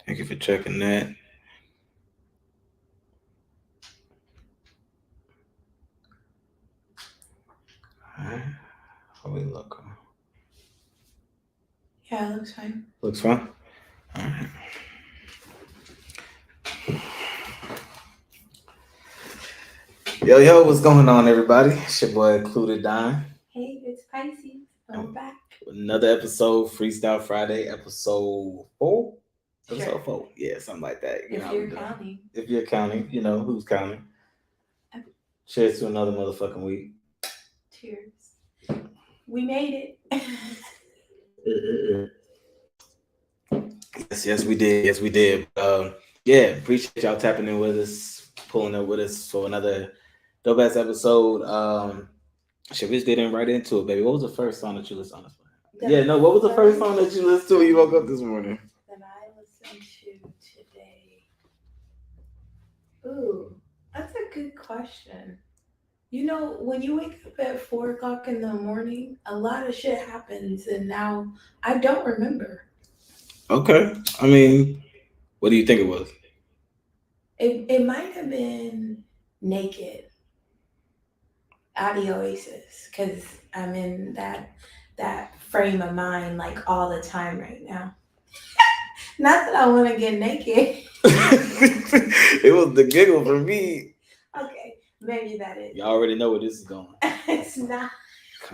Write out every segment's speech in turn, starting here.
Thank you for checking that. All right. How we look? Yeah, it looks fine. Looks fine. All right. Yo, yo, what's going on, everybody? It's your boy KlueDaDon. Hey, it's Pisces, and we're And back. another episode, Freestyle Friday, episode 4? Sure. Episode 4. Yeah, something like that. You If know how we you're doing. counting. If you're counting, you know who's counting. Cheers to another motherfucking week. Cheers. We made it. Yes, we did. Yes, we did. Yeah, appreciate y'all tapping in with us, pulling up with us for another dope ass episode. Should we just get in right into it, baby? What was the first song that you listened to? Yeah, no. What was the first song that you listened to when you woke up this morning? That I listened to today. Ooh, that's a good question. You know, when you wake up at 4 o'clock in the morning, a lot of shit happens, and now I don't remember. Okay. I mean, what do you think it was? It might have been Naked, Audio Oasis, because I'm in that frame of mind like all the time right now. Not that I want to get naked. It was the giggle for me. Okay, maybe that is. Y'all already know where this is going. It's not.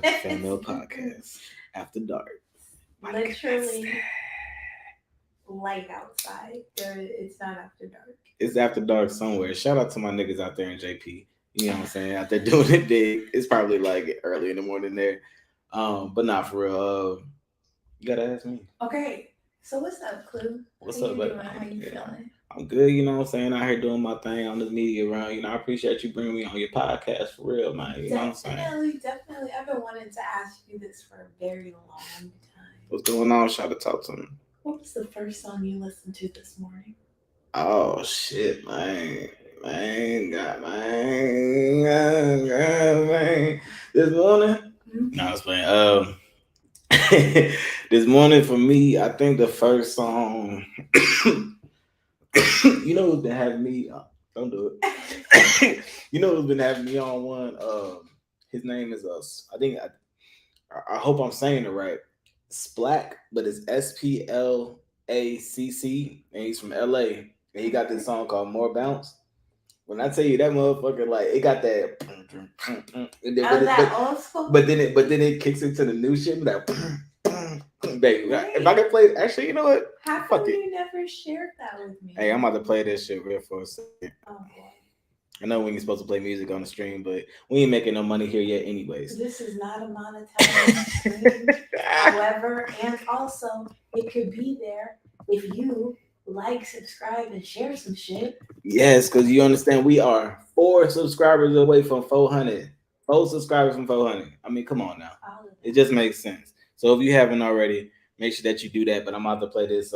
Fan Mail Podcast After Dark. Literally light outside. It's not after dark. It's after dark somewhere. Shout out to my niggas out there in JP. You know what I'm saying? Out there doing it big. It's probably like early in the morning there. But not for real. You gotta ask me. Okay. So what's up, Clue? What's How up, you buddy? doing? How you feeling? I'm good, you know what I'm saying? Out here doing my thing on this media round. You know, I appreciate you bringing me on your podcast for real, man. You know what I'm saying? Definitely. I've been wanting to ask you this for a very long time. What's going on? Shout to talk to me. What was the first song you listened to this morning? Oh shit, man. Man. This morning? Mm-hmm. No, I was playing. This morning for me, I think the first song you know who's been having me don't do it. You know who's been having me on one? His name is I think I hope I'm saying it right. Splack, but it's SPLACC, and he's from LA. And he got this song called More Bounce. When I tell you that motherfucker, like it got that, and then, Old school. but then it kicks into the new shit. That, baby, if I can play, actually, you know what? How come you never shared that with me? Hey, I'm about to play this shit real for a second. Oh boy. I know we ain't supposed to play music on the stream, but we ain't making no money here yet, anyways. This is not a monetized stream. However, and also it could be there if you like, subscribe, and share some shit. Yes, because you understand we are 4 subscribers away from 400. 4 subscribers from 400. I mean, come on now. It just makes sense. So if you haven't already, make sure that you do that. But I'm about to play this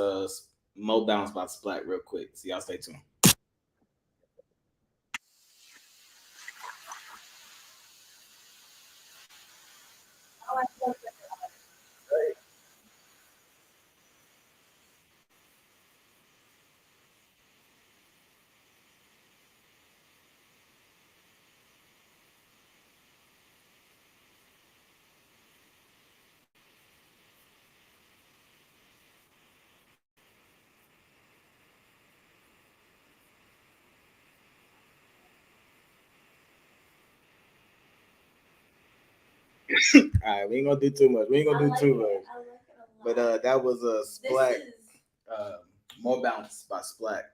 Mo Bounce by Splat real quick. So y'all stay tuned. All right, we ain't gonna do too much. We ain't gonna do too much. But that was a Splat. More Bounce by Splat.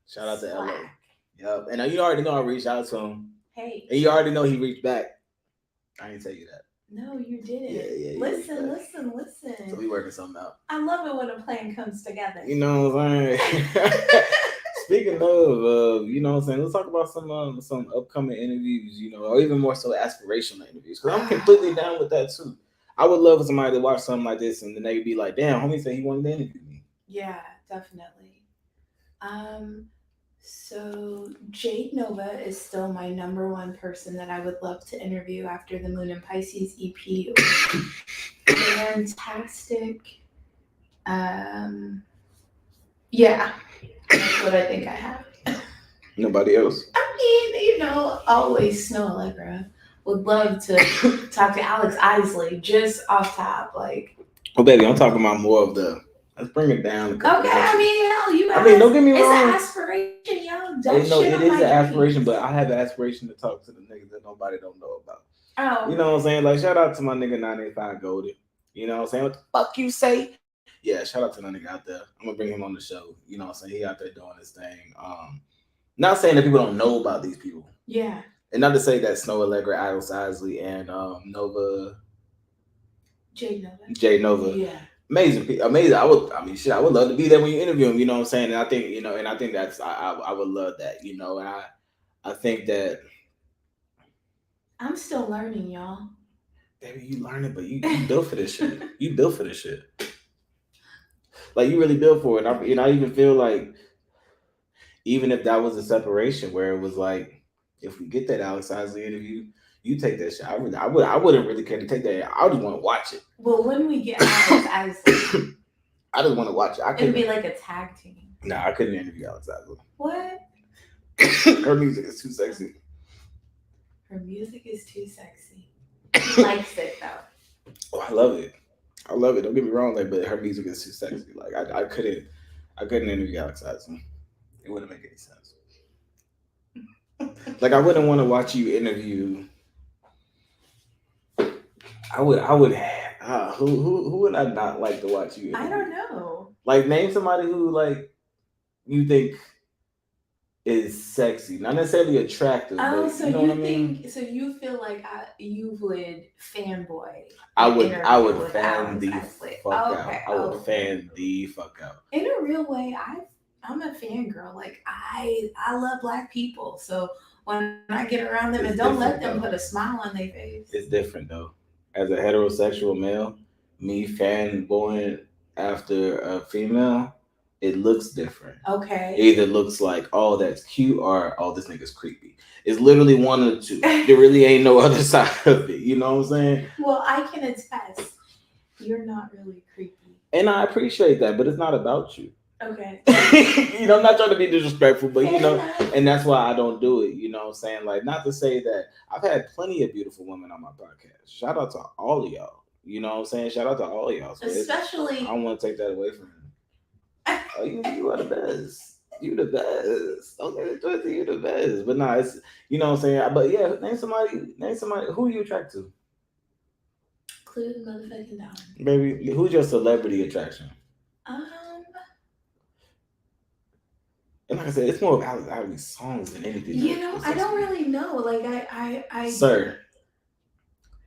Shout out to LA. Yep. And you already know I reached out to him. Hey. And you already know he reached back. I didn't tell you that. No, you didn't. Yeah. Listen. So we working something out. I love it when a plan comes together. You know what I'm saying? Speaking of, you know what I'm saying, let's talk about some upcoming interviews, you know, or even more so aspirational interviews. Because I'm completely down with that too. I would love for somebody to watch something like this and then they would be like, damn, homie said he wanted to interview me. Yeah, definitely. So Jade Nova is still my number one person that I would love to interview after the Moon and Pisces EP. Fantastic. Yeah, that's what I think I have. Nobody else. I mean, always Snow Allegra. Would love to talk to Alex Isley just off top. Like, Oh, baby, I'm talking about more of the. Let's bring it down a couple okay, I notches. mean, hell, you I mean, guys, don't get me it's an wrong. aspiration, yo. That Hey, no, shit it on is my an aspiration, dreams. but I have an aspiration to talk to the niggas that nobody don't know about. Oh, You know what I'm saying? Like, shout out to my nigga 985 Golden. You know what I'm saying? What the fuck you say? Yeah, shout out to that nigga out there. I'm gonna bring him on the show. You know what I'm saying? He out there doing his thing. Not saying that people don't know about these people. yeah. And not to say that Snow Allegra, Alex Isley, and Nova J Nova. Yeah. Amazing, amazing. I mean, shit. I would love to be there when you interview him. You know what I'm saying? And I think, and I think that's, I would love that. And I think that, I'm still learning, y'all. baby, you learn it, but you built for this shit. You built for this shit. Like you really built for it. I even feel like, even if that was a separation where it was like, if we get that Alex Isley interview, you take that shit. I wouldn't really care to take that. I just want to watch it. Well, when we get Alex Isley, I just want to watch it. it'd be like a tag team. Nah, I couldn't interview Alex Isley. What? Her music is too sexy. Her music is too sexy. He likes it though. Oh, I love it. I love it. Don't get me wrong, like, but her music is too sexy. Like, I couldn't interview Alex Isley. It wouldn't make any sense. Like, I wouldn't want to watch you interview. I would. Who would I not like to watch you interview? I don't know. Like, name somebody who like you think is sexy, not necessarily attractive. Oh, but, so you know what I mean? so you feel like you would fanboy? I would with fan Alex the Isley. fuck out. Okay, I would okay. fan the fuck out. In a real way, I'm a fangirl. Like I love Black people, so when I get around them, and It's don't let different, them though. put a smile on their face. It's different though. As a heterosexual male, me fanboying after a female, it looks different. Okay. It either looks like, oh, that's cute, or oh, this nigga's creepy. It's literally one of the two. There really ain't no other side of it. You know what I'm saying? Well, I can attest. You're not really creepy. And I appreciate that, but it's not about you. Okay. I'm not trying to be disrespectful, but Fair enough. and that's why I don't do it. You know what I'm saying? Like, not to say that I've had plenty of beautiful women on my podcast. Shout out to all of y'all. You know what I'm saying? Shout out to all of y'all. So Especially. I don't want to take that away from you. Oh, you are the best. You the best. Okay, you the best. But nah, it's, you know what I'm saying? But yeah, name somebody. Who you attract to? KlueDaDon. Baby, who's your celebrity attraction? And like I said, it's more of Alex Isley's songs than anything. I don't really know. Like I. Sir,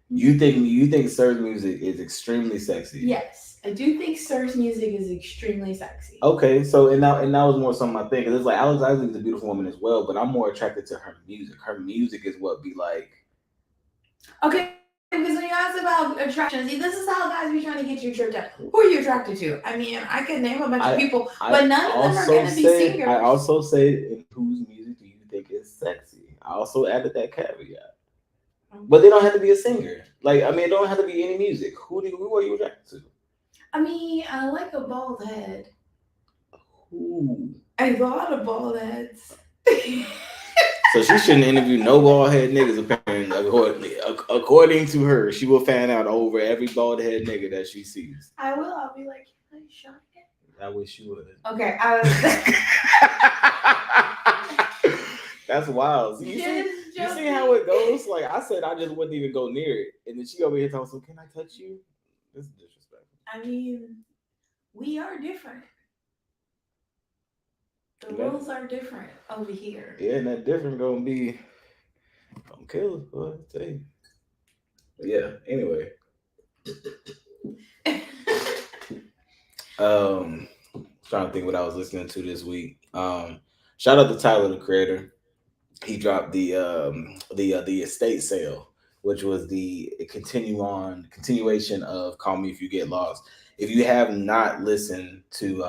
you think Sir's music is extremely sexy? Yes, I do think Sir's music is extremely sexy. Okay, so and that was more something I think, because it's like Alex Isley is a beautiful woman as well, but I'm more attracted to her music. Her music is what be like. Okay. Because when you ask about attraction, see, this is how guys be trying to get you tripped up. Who are you attracted to? I mean, I could name a bunch of people, but none of them are going to be singers. I also say, whose music do you think is sexy? I also added that caveat. But they don't have to be a singer. Like, I mean, it don't have to be any music. Who are you attracted to? I mean, I like a bald head. Who? A lot of bald heads. So she shouldn't interview no bald head niggas, apparently. According to her, she will fan out over every bald head nigga that she sees. I will. I'll be like, can I shot it? I wish you would. Okay. That's wild. See, you see how it goes? Like, I said, I just wouldn't even go near it. And then she over here talking, so can I touch you? This is disrespectful. I mean, we are different. The rules are different over here. Yeah, and that different gonna kill us, boy. I tell you. But yeah. Anyway. Trying to think what I was listening to this week. Shout out to Tyler, the Creator. He dropped the estate sale, which was the continuation of Call Me If You Get Lost. If you have not listened to,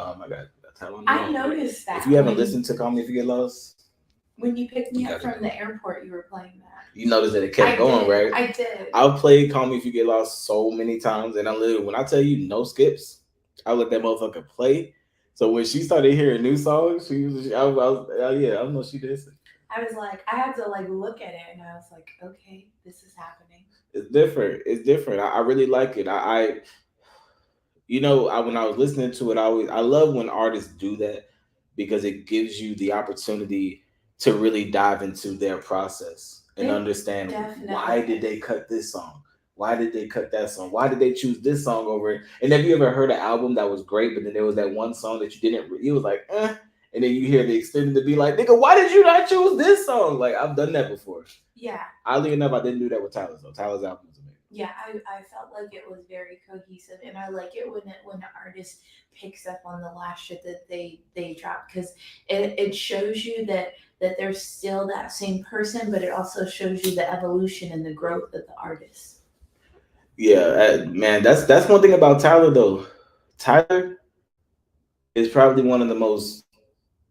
I noticed that. If you haven't listened to Call Me If You Get Lost, when you picked me up from the airport, you were playing that. You noticed that it kept going, right? I did. I've played Call Me If You Get Lost so many times, and I literally, when I tell you no skips, I let that motherfucker play. So when she started hearing new songs, yeah, I know she did. I was like, I had to like look at it, and I was like, okay, this is happening. It's different. It's different. I really like it. When I was listening to it, I love when artists do that because it gives you the opportunity to really dive into their process and understand why did they cut this song? Why did they cut that song? Why did they choose this song over it? And have you ever heard an album that was great, but then there was that one song that you didn't, it was like, and then you hear the extended to be like, nigga, why did you not choose this song? Like, I've done that before. Yeah. Oddly enough, I didn't do that with Tyler's, though. Tyler's album was amazing. Yeah, I felt like it was very cohesive, and I like it when the artist picks up on the last shit that they drop, because it shows you that they're still that same person, but it also shows you the evolution and the growth of the artist. Yeah, man, that's one thing about Tyler though. Tyler is probably one of the most,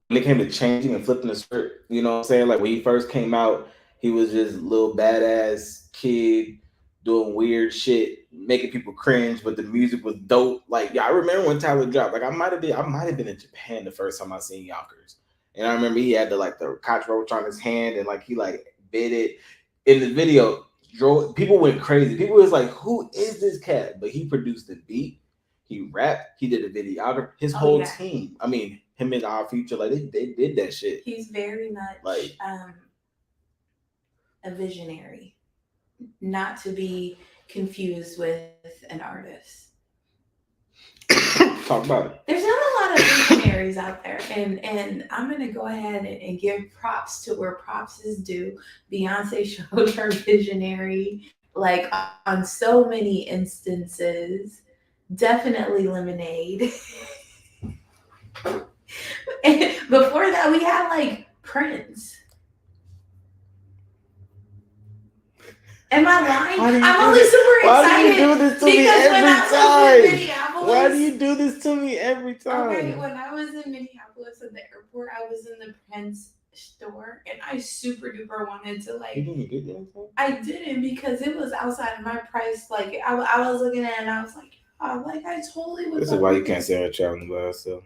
when it came to changing and flipping the script. You know what I'm saying? Like when he first came out, he was just a little badass kid doing weird shit, making people cringe, but the music was dope. Like, yeah, I remember when Tyler dropped. Like I might have been in Japan the first time I seen Yonkers. And I remember he had the cockroach on his hand and like he like bit it. In the video, people went crazy. People was like, who is this cat? But he produced the beat, he rapped, he did a videographer, his whole team. I mean, him and our future, like they did that shit. He's very much like a visionary, not to be confused with an artist. Talk about it. There's not a lot of visionaries out there, and I'm gonna go ahead and give props to where props is due. Beyonce showed her visionary like on so many instances. Definitely Lemonade. And before that, we had like Prince. Am I lying? I'm only super excited. Why do you do this to me every time? Why do you do this to me every time? Okay, when I was in Minneapolis at the airport, I was in the Prince store, and I super duper wanted to like. You didn't get that? I didn't, because it was outside of my price. Like I was looking at it, and I was like, oh, like I totally would. This is why you can't say her traveling by herself.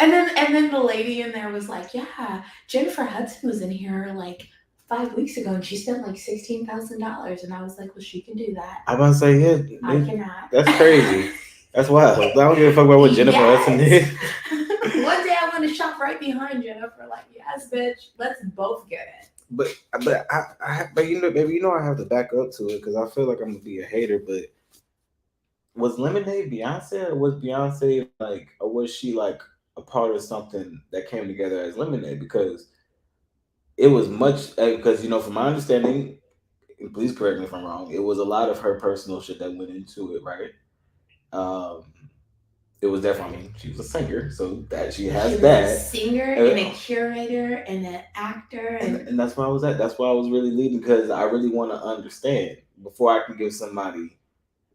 And then the lady in there was like, yeah, Jennifer Hudson was in here like 5 weeks ago, and she spent like $16,000, and I was like, well, she can do that. I'm about to say, yeah, I cannot. That's crazy. That's wild. I don't give a fuck about what Jennifer Hudson did. One day I want to shop right behind Jennifer. Like, yes, bitch, let's both get it. But you know, baby, you know I have to back up to it because I feel like I'm gonna be a hater. But was Lemonade Beyonce, or was Beyonce like, or was she like a part of something that came together as Lemonade? Because it was much, because you know, from my understanding, please correct me if I'm wrong, it was a lot of her personal shit that went into it, right? It was definitely, I mean, she was a singer, so that she has that. A singer and a curator and an actor, and that's why I was at. That's why I was really leading, because I really want to understand before I can give somebody.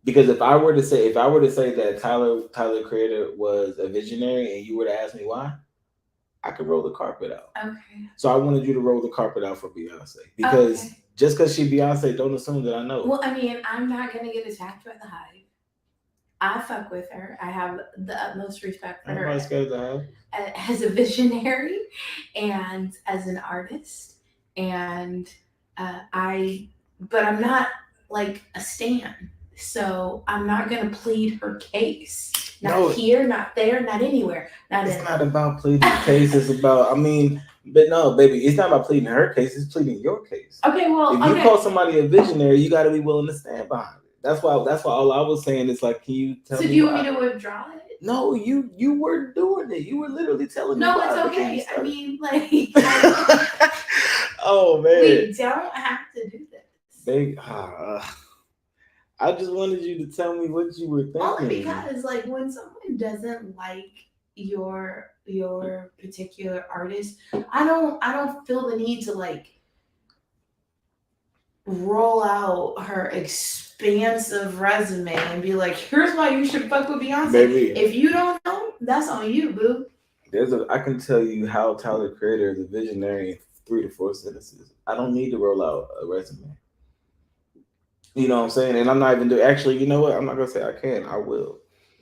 Because if I were to say that Tyler Creator was a visionary, and you were to ask me why, I could roll the carpet out. Okay. So I wanted you to roll the carpet out for Beyonce, because just because she Beyonce, don't assume that I know. Well, I mean, I'm not gonna get attacked by the Hive. I fuck with her. I have the utmost respect for her as a visionary and as an artist, and but I'm not like a stan. So I'm not gonna plead her case. Not here, not there, not anywhere. It's not about pleading the case. It's about, I mean, but no, baby, it's not about pleading her case. It's pleading your case. Okay, well, if you call somebody a visionary, you got to be willing to stand behind it. That's why all I was saying is like, can you tell me? So do you want me to withdraw it? No, you were doing it. You were literally telling me. No, it's okay. I mean, like. Oh man. We don't have to do this. Baby, I just wanted you to tell me what you were thinking. Only because, like, when someone doesn't like your particular artist, I don't feel the need to like roll out her expansive resume and be like, here's why you should fuck with Beyonce. Baby, if you don't know, that's on you, boo. I can tell you how Tyler Creator is a visionary in 3 to 4 sentences. I don't need to roll out a resume. You know what I'm saying? And I'm not even actually, you know what? I'm not gonna say I can. I will.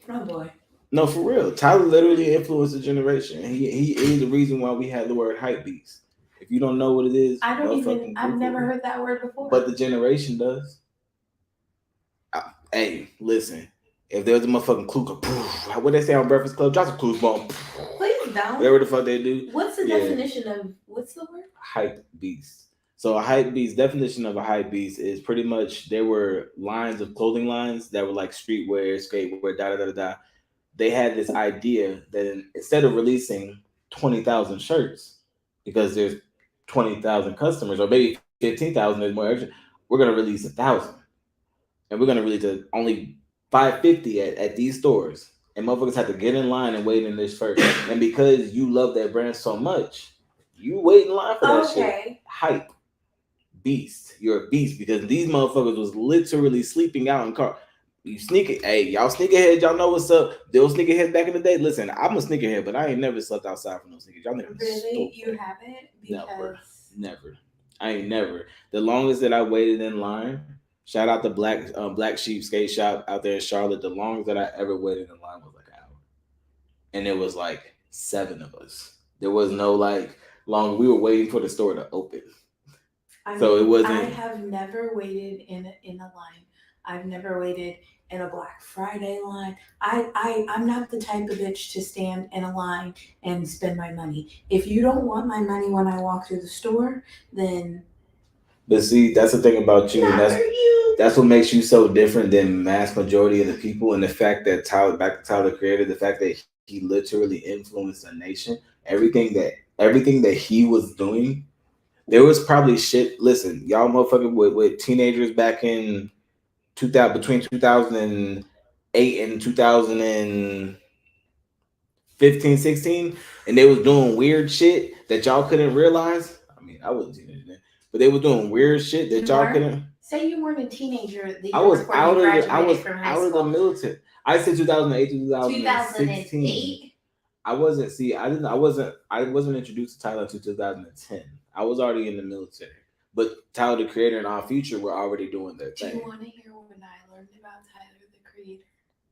Oh boy. No, for real. Tyler literally influenced a generation. He is the reason why we had the word hype beast. If you don't know what it is, I've never heard that word before. But the generation does. Hey, listen. If there was a motherfucking clue, what they say on Breakfast Club, drop a clue bomb. Please don't. Whatever the fuck they do. What's the definition of what's the word? Hype beast. So a hype beast, definition of a hype beast is pretty much there were lines of clothing lines that were like streetwear, skatewear, da da da da. They had this idea that instead of releasing 20,000 shirts, because there's 20,000 customers, or maybe 15,000 is more extra, we're gonna release 1,000, and we're gonna release only 550 at these stores, and motherfuckers have to get in line and wait in this first. And because you love that brand so much, you wait in line for that shit. Hype beast, you're a beast, because these motherfuckers was literally sleeping out in car. You sneak it, hey, y'all sneakerheads, y'all know what's up. Those sneakerheads back in the day. Listen, I'm a sneakerhead, but I ain't never slept outside for no sneakers. Y'all never. Really, you haven't? Because... Never. I ain't never. The longest that I waited in line. Shout out to Black Sheep Skate Shop out there in Charlotte. The longest that I ever waited in line was like an hour, and it was like 7 of us. There was no like long. We were waiting for the store to open. It wasn't. I have never waited in a line. I've never waited in a Black Friday line. I'm not the type of bitch to stand in a line and spend my money. If you don't want my money when I walk through the store, then. But see, that's the thing about you. That's what makes you so different than mass majority of the people, and the fact that Tyler the Creator, the fact that he literally influenced a nation. Everything that he was doing, there was probably shit. Listen, y'all motherfucking with teenagers back in 2000, between 2008 and 2015, 16, and they was doing weird shit that y'all couldn't realize. I mean, I wasn't a teenager then, but they were doing weird shit that y'all couldn't. Say you weren't a teenager. I was out of the military. I said 2008 to 2016. I wasn't introduced to Tyler until 2010. I was already in the military. But Tyler the Creator and Our Future were already doing their thing. Do you want to hear when I learned about Tyler the Creator?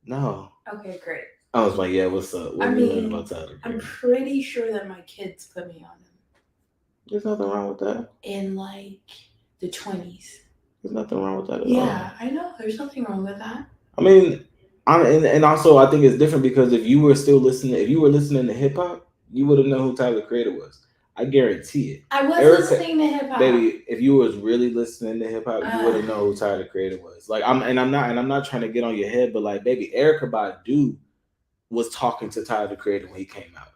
No. Okay, great. I was like, yeah, what's up? What do you learn about Tyler? I'm pretty sure that my kids put me on him. There's nothing wrong with that. In like the 20s. There's nothing wrong with that at all. Yeah, I know. There's nothing wrong with that. I mean, and also I think it's different because if you were listening to hip hop, you would have known who Tyler the Creator was. I guarantee it. I was listening to hip hop. Baby, if you was really listening to hip hop, you would have known who Tyler the Creator was. Like I'm not trying to get on your head, but like, baby, Erykah Badu was talking to Tyler the Creator when he came out.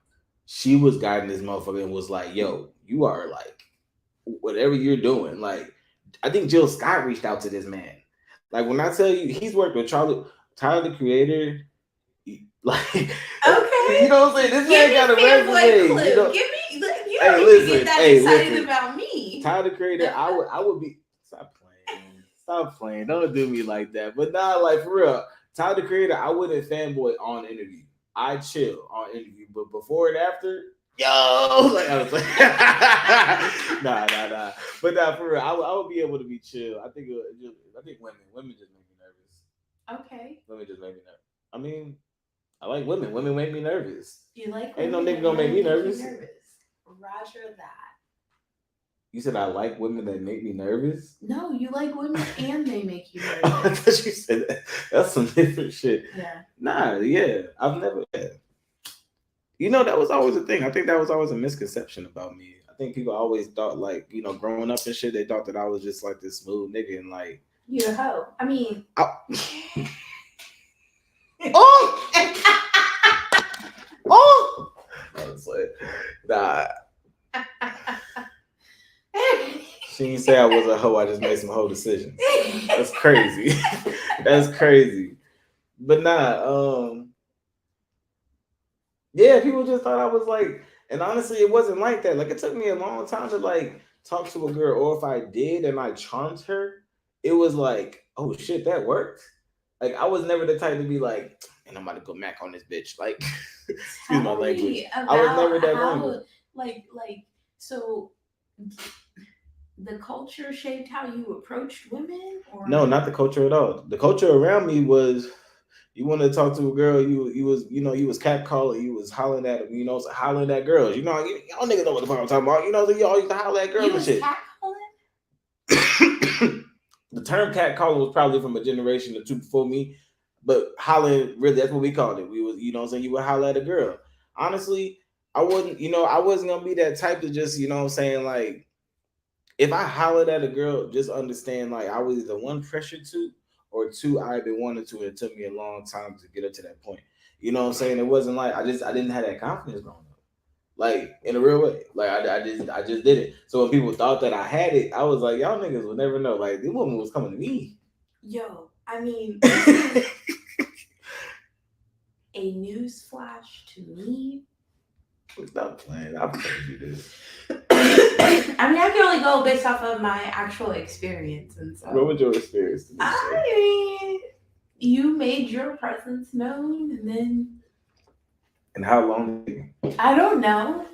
She was guiding this motherfucker and was like, yo, you are like whatever you're doing. Like, I think Jill Scott reached out to this man. Like, when I tell you he's worked with Tyler the Creator, like, okay, you know what I'm saying? This man got a resume. You know? You don't need to get that excited about me. Tyler the Creator, I would be. Stop playing. Don't do me like that. But nah, like for real, Tyler the Creator, I wouldn't fanboy on interview. I chill on interview, but before and after, yo, like I was like, nah. But nah, for real, I would be able to be chill. I think women just make me nervous. Okay. Women just make me nervous. I mean, I like women. Women make me nervous. You like? Ain't no nigga gonna make me nervous. Roger that. You said I like women that make me nervous? No, you like women and they make you nervous. I thought you said that. That's some different shit. Yeah. Nah, yeah. I've never. You know, that was always a thing. I think that was always a misconception about me. I think people always thought, like, you know, growing up and shit, they thought that I was just like this smooth nigga and like. You're a hoe. I mean. Oh! I was like, nah. She didn't say I was a hoe. I just made some hoe decisions. That's crazy. That's crazy. But nah, yeah, people just thought I was like, and honestly, it wasn't like that. Like, it took me a long time to like talk to a girl, or if I did and I charmed her, it was like, oh shit, that worked. Like, I was never the type to be like, and I'm about to go mac on this bitch. Like, excuse my language. I was never that language. Like, so the culture shaped how you approached women? Or? No, not the culture at all. The culture around me was, You wanted to talk to a girl, you was catcalling, you was hollering at them, hollering at girls. Y'all niggas know what the fuck I'm talking about. Y'all used to holler at girls and shit. Catcalling? The term catcalling was probably from a generation or two before me, but hollering, really, that's what we called it. We was, you would holler at a girl. Honestly, I wasn't gonna be that type to just, like, if I hollered at a girl, just understand, like, I was either one, pressured to, or two, I had been wanting to. It took me a long time to get up to that point. You know what I'm saying? It wasn't like I didn't have that confidence growing up, like, in a real way. Like, I just did it. So when people thought that I had it, I was like, y'all niggas will never know. Like, this woman was coming to me. Yo, I mean, a news flash to me. Stop playing. I'll tell you this. I mean, I can only go based off of my actual experience, and so. What was your experience? I mean, you made your presence known, and then. And how long? I don't know.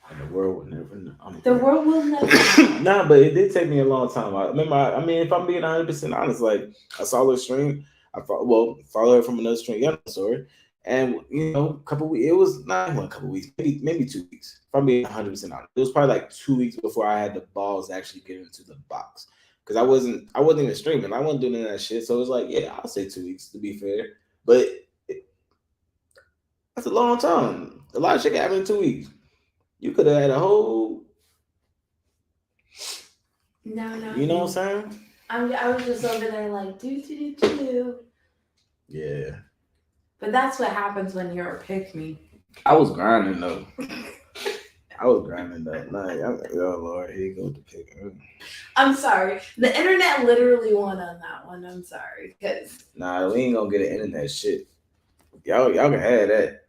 And the world will never know. The world will never know. Nah, but it did take me a long time. I remember. If I'm being 100% honest, like, I saw her stream. Follow her from another stream. Yeah, sorry. And a couple weeks. It was not even a couple weeks. Maybe 2 weeks. If I'm being 100% honest, it was probably like 2 weeks before I had the balls to actually get into the box. Because I wasn't even streaming. I wasn't doing any of that shit. So it was like, yeah, I'll say 2 weeks to be fair. But that's a long time. A lot of shit happened in 2 weeks. You could have had a whole. No. You know what I'm saying? I was just over there like do. Yeah. But that's what happens when you're a pick-me. I was grinding though. Like, oh Lord, here you go with the pick. I'm sorry. The internet literally won on that one. I'm sorry. Nah, we ain't gonna get an internet shit. Y'all can have that.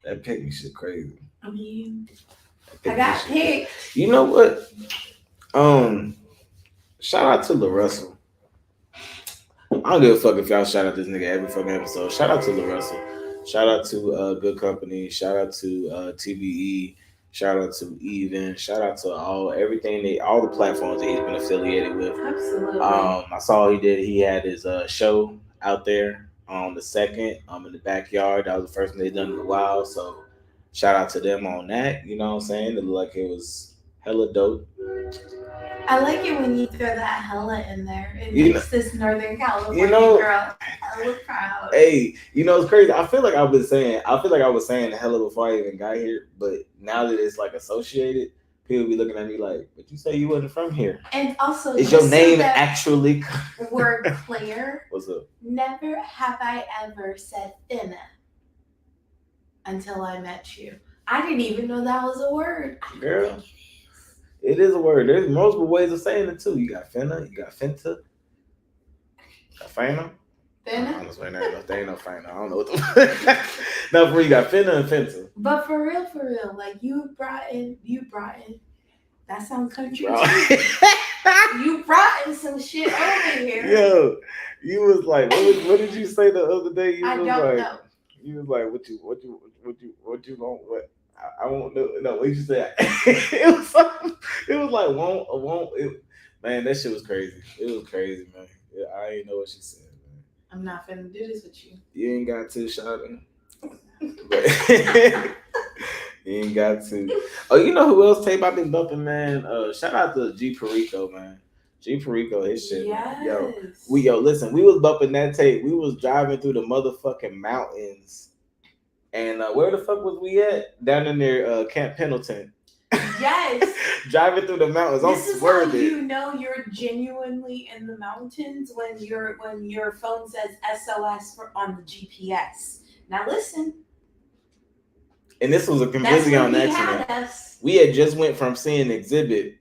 That pick me shit crazy. I mean, I got picked. You know what? Shout out to LaRussell. I don't give a fuck if y'all shout out this nigga every fucking episode. Shout out to LaRussell. Shout out to Good Company. Shout out to TBE. Shout out to Even. Shout out to all the platforms that he's been affiliated with. Absolutely. I saw he had his show out there on the 2nd, in the backyard. That was the first thing they done in a while. So shout out to them on that. You know what I'm saying? It looked like it was hella dope. I like it when you throw that hella in there. It makes this Northern California girl hella proud. Hey, it's crazy. I feel like I was saying hella before I even got here, but now that it's like associated, people be looking at me like, but you say you wasn't from here. And also, is your name actually word clear? What's up? Never have I ever said thinna until I met you. I didn't even know that was a word. Girl. It is a word. There's multiple ways of saying it too. You got finna, you got finta, got finna. Finna? Honestly, there ain't no finna. I don't know what the no, for you got finna and finta. But for real, like you brought in. That sounds country. You brought in some shit over here. Yo, you was like, what did you say the other day? I don't know. You was like, what you want? What? I won't know. No, what you say? It was like won't. Man, that shit was crazy. It was crazy, man. Yeah, I ain't know what she said, man. I'm not finna do this with you. You ain't got to, Shawty. You ain't got to. Oh, you know who else tape I've been bumping, man? Shout out to G Perico, man. G Perico, his shit. Yes. Man. Listen, we was bumping that tape. We was driving through the motherfucking mountains. And where the fuck was we at? Down in there, Camp Pendleton. Yes. Driving through the mountains. This is how you know you're genuinely in the mountains when your phone says SOS on the GPS. Now listen. And this was a completely on accident. We had just went from seeing Exhibit,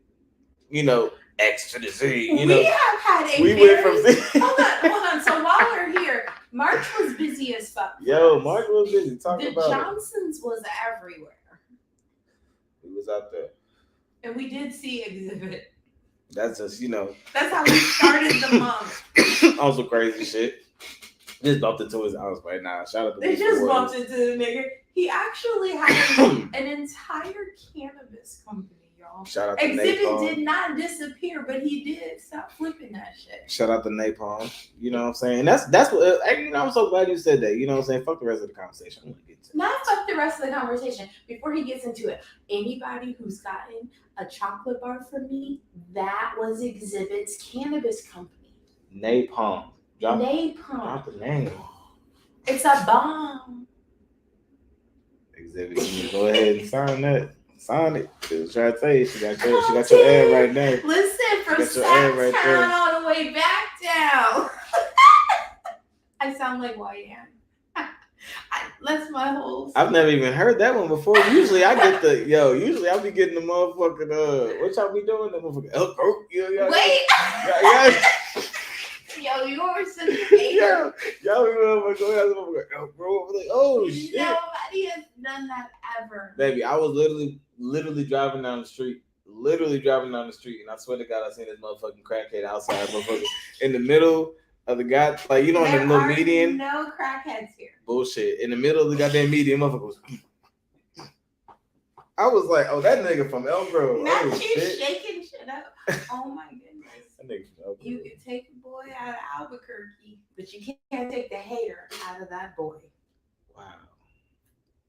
X to the Z. We have had a went from hold on. So while we're here, March was busy as fuck. March was busy. The Johnsons was everywhere. He was out there. And we did see Exhibit. That's just, That's how we started the month. Also crazy shit. Just bumped into his house right now. Shout out to They just bumped into the nigga. He actually had an entire cannabis company, y'all. y'all. Shout out to Exhibit Napalm. did not disappear, but he did stop flipping that shit. Shout out to Napalm. You know what I'm saying? That's what. You know, I'm so glad you said that. You know what I'm saying? Fuck the rest of the conversation. I'm gonna get to not fuck the rest of the conversation. Before he gets into it, anybody who's gotten a chocolate bar from me, that was Exhibit's cannabis company. Napalm. Drop the name. It's a bomb. Exhibit, you go ahead and sign that. Sign it. I was trying to tell you, she got your ad right there. Listen, from Sacktown all the way back down. I sound like YN. That's my whole. I've never even heard that one before. Usually I get usually I'll be getting the motherfucking what y'all be doing? The motherfucking wait. Yo, you were such a hater. Y'all remember like, oh shit. Nobody has done that ever. Baby, I was literally driving down the street. And I swear to God, I seen this motherfucking crackhead outside, motherfucker, in the middle of the guy, like, you know, in the little median. No crackheads here. Bullshit. In the middle of the goddamn median, motherfucker was. I was like, oh, that nigga from Elm Grove. Not oh, you shit. Shaking shit up. Oh my goodness. That nigga from Elm Grove. You can take a boy out of Albuquerque, but you can't take the hater out of that boy. Wow.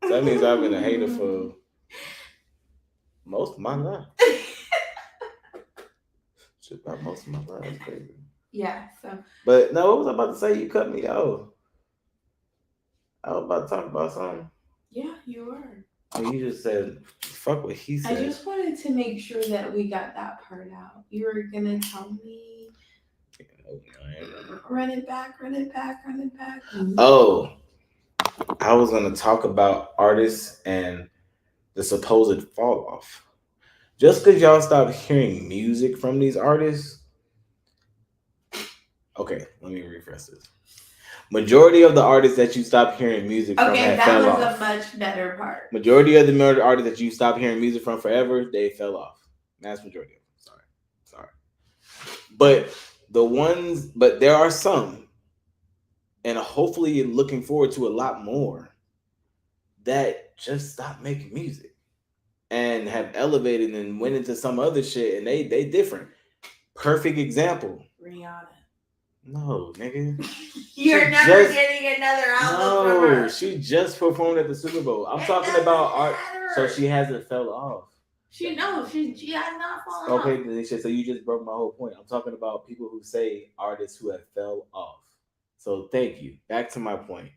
So that means I've been a hater for most of my life. Shit, about most of my life. That's crazy. Yeah, so. But no, what was I about to say? You cut me off. I was about to talk about something. Yeah, you were. And you just said, fuck what he said. I just wanted to make sure that we got that part out. You were going to tell me. Run it back. Oh, I was going to talk about artists and the supposed fall off. Just because y'all stopped hearing music from these artists. Okay, let me rephrase this. Majority of the artists that you stopped hearing music from fell off. Okay, that was a much better part. Majority of the artists that you stopped hearing music from forever, they fell off. That's majority of them. Sorry. But there are some, and hopefully you're looking forward to a lot more, that just stopped making music and have elevated and went into some other shit, and they different. Perfect example. Rihanna. No, nigga. You're never getting another album from her. She just performed at the Super Bowl. I'm talking about art, so she hasn't fell off. She has not fallen off. Okay, Denisha, so you just broke my whole point. I'm talking about people who say artists who have fell off. So thank you. Back to my point.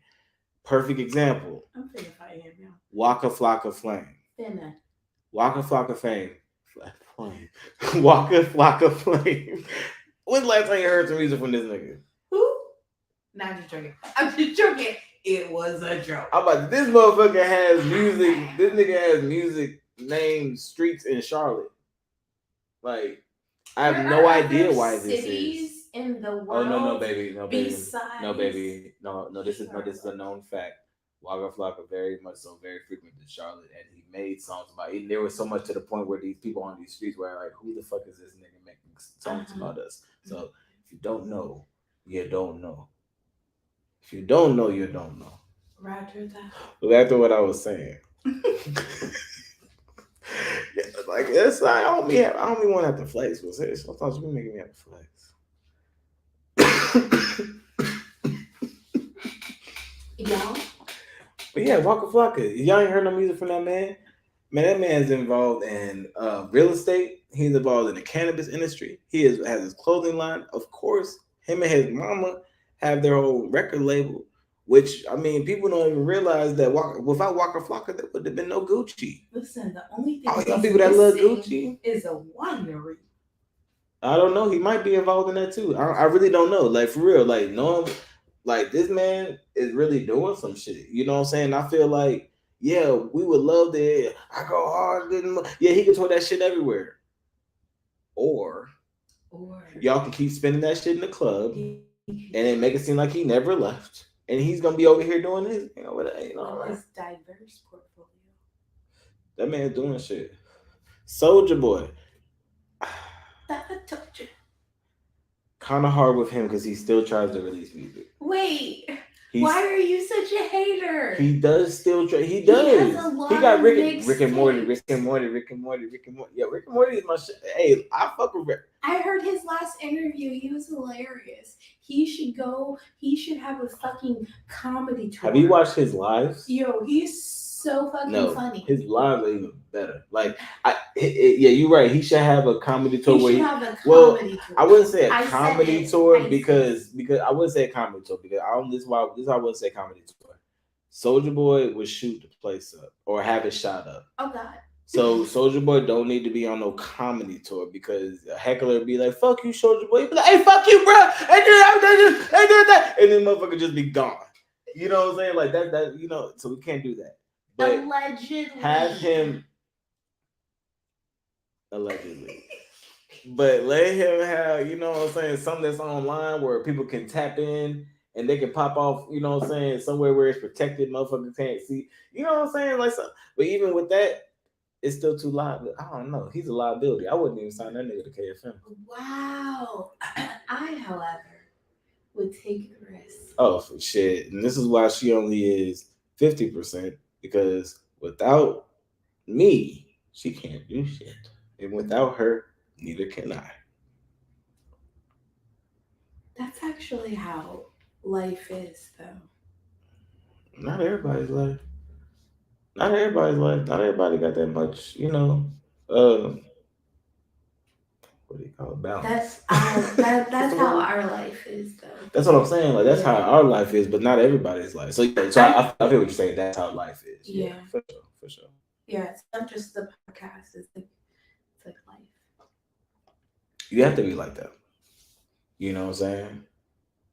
Perfect example. I'm finna fight him now. Waka Flocka Flame. Finna. Waka Flocka Flame. Waka Flocka Flame. When's the last time you heard some music from this nigga? Who? No, I'm just joking. It was a joke. I'm about this motherfucker has music. This nigga has music named Streets in Charlotte. Like, I have no idea why this is. In the world. Oh no, baby. No, baby. No, this is a known fact. Waka Flocka very frequented Charlotte, and he made songs about it. There was so much to the point where these people on these streets were like, who the fuck is this nigga making songs about us? So if you don't know, you don't know. If you don't know, you don't know. Roger that. But back to what I was saying. Like, it's like, I don't be want to have to flex, but sometimes you be making me have to flex. Y'all? But yeah, Waka Flocka. Y'all ain't heard no music from that man? Man, that man's involved in real estate. He's involved in the cannabis industry. He has his clothing line. Of course, him and his mama have their own record label, which, I mean, people don't even realize that without Waka Flocka, there would have been no Gucci. Listen, the only thing all y'all people that love Gucci is a winery. I don't know. He might be involved in that too. I really don't know. Like, for real, like, no, like, this man is really doing some shit. You know what I'm saying? I feel like, yeah, we would love to. I go hard. Yeah, he can throw that shit everywhere. Or y'all can keep spending that shit in the club and then make it seem like he never left. And he's going to be over here doing his, his diverse portfolio. That man's doing shit. Soulja Boy. That I told you. Kind of hard with him because he still tries to release music. Why are you such a hater? Trevor. He does still. He does. He has a lot he got of Rick and Morty. Yeah, Rick and Morty is my shit. Hey, I fuck with Rick. I heard his last interview. He was hilarious. He should go. He should have a fucking comedy tour. Have you watched his lives? Yo, he's so fucking funny. His lives are even better. Like, yeah, you're right. He should have a comedy tour. Tour. I wouldn't say a comedy tour because I wouldn't say a comedy tour because this is why I wouldn't say comedy tour. Soulja Boy would shoot the place up or have it shot up. Oh God. So Soulja Boy don't need to be on no comedy tour because a heckler would be like, "Fuck you, Soulja Boy." He'd be like, "Hey, fuck you, bro." And then motherfucker just be gone. You know what I'm saying? Like that. So we can't do that. But allegedly. Have him allegedly. But let him have, you know what I'm saying, something that's online where people can tap in and they can pop off, you know what I'm saying, somewhere where it's protected, motherfuckers can't see. You know what I'm saying? Like, but even with that, it's still too liable. I don't know. He's a liability. I wouldn't even sign that nigga to KFM. Wow. I, however, would take the risk. Oh, for shit. And this is why she only is 50%, because without me, she can't do shit. And without her, neither can I. That's actually how life is, though. Not everybody's life. Not everybody got that much, what do you call it? Balance. That's how our life is, though. That's what I'm saying. Like, that's how our life is, but not everybody's life. So I feel what you're saying. That's how life is. Yeah. For sure. Yeah, it's not just the podcast. It's like life. You have to be like that. You know what I'm saying?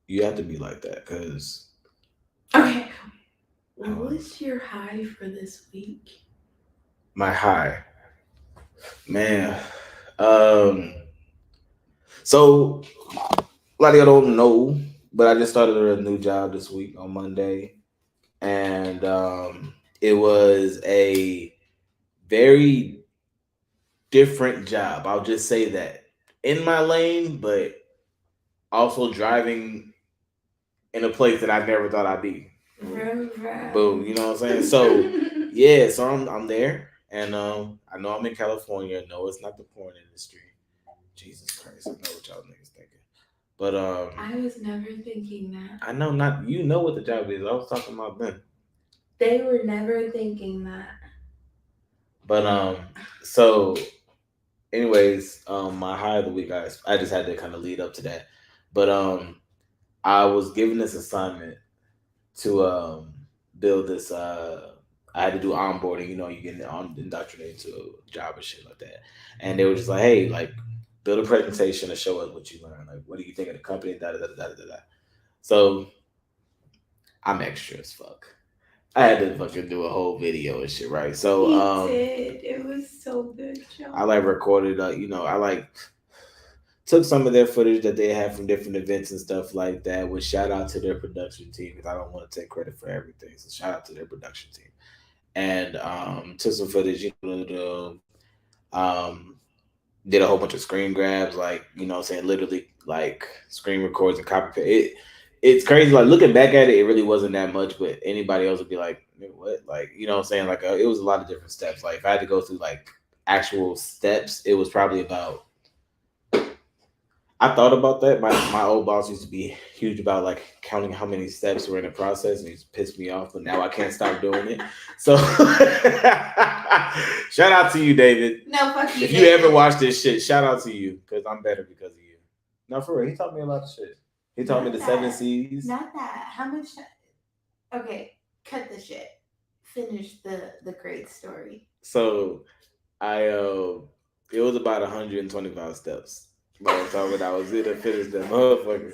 You have to be like that, because... Okay. What's your high for this week? My high? Man. So, a lot of y'all don't know, but I just started a new job this week on Monday. And it was a very different job. I'll just say that. In my lane, but also driving in a place that I never thought I'd be. Boom, you know what I'm saying? So, yeah, so I'm there. And I know I'm in California. No, it's not the porn industry. Jesus Christ, I know what y'all niggas thinking. But I was never thinking that. I know not. You know what the job is. I was talking about them. They were never thinking that. But so, anyways, my high of the week, I just had to kind of lead up to that. But I was given this assignment to build this. I had to do onboarding. You know, you get indoctrinated to a job and shit like that. And they were just like, "Hey, like, build a presentation to show us what you learned. Like, what do you think of the company?" Da da da da da da. So I'm extra as fuck. I had to fucking do a whole video and shit, right? So you did. It was so good, Joe. I recorded. I took some of their footage that they had from different events and stuff like that. With shout out to their production team, because I don't want to take credit for everything. So shout out to their production team. And took some footage. Did a whole bunch of screen grabs, like, you know what I'm saying, literally like screen records and copy paste. It's crazy. Like, looking back at it, it really wasn't that much, but anybody else would be like, what? Like, you know what I'm saying? Like, it was a lot of different steps. Like, if I had to go through like actual steps, it was probably about, I thought about that. My old boss used to be huge about like counting how many steps were in the process, and he's pissed me off, but now I can't stop doing it. So shout out to you, David. No, fuck you. If you ever watch this shit, shout out to you, because I'm better because of you. No, for real. He taught me a lot of shit. He taught me the 7 C's. Not that. How much? Okay, cut the shit. Finish the great story. So it was about 125 steps. By the time when I was in to finish them motherfuckers.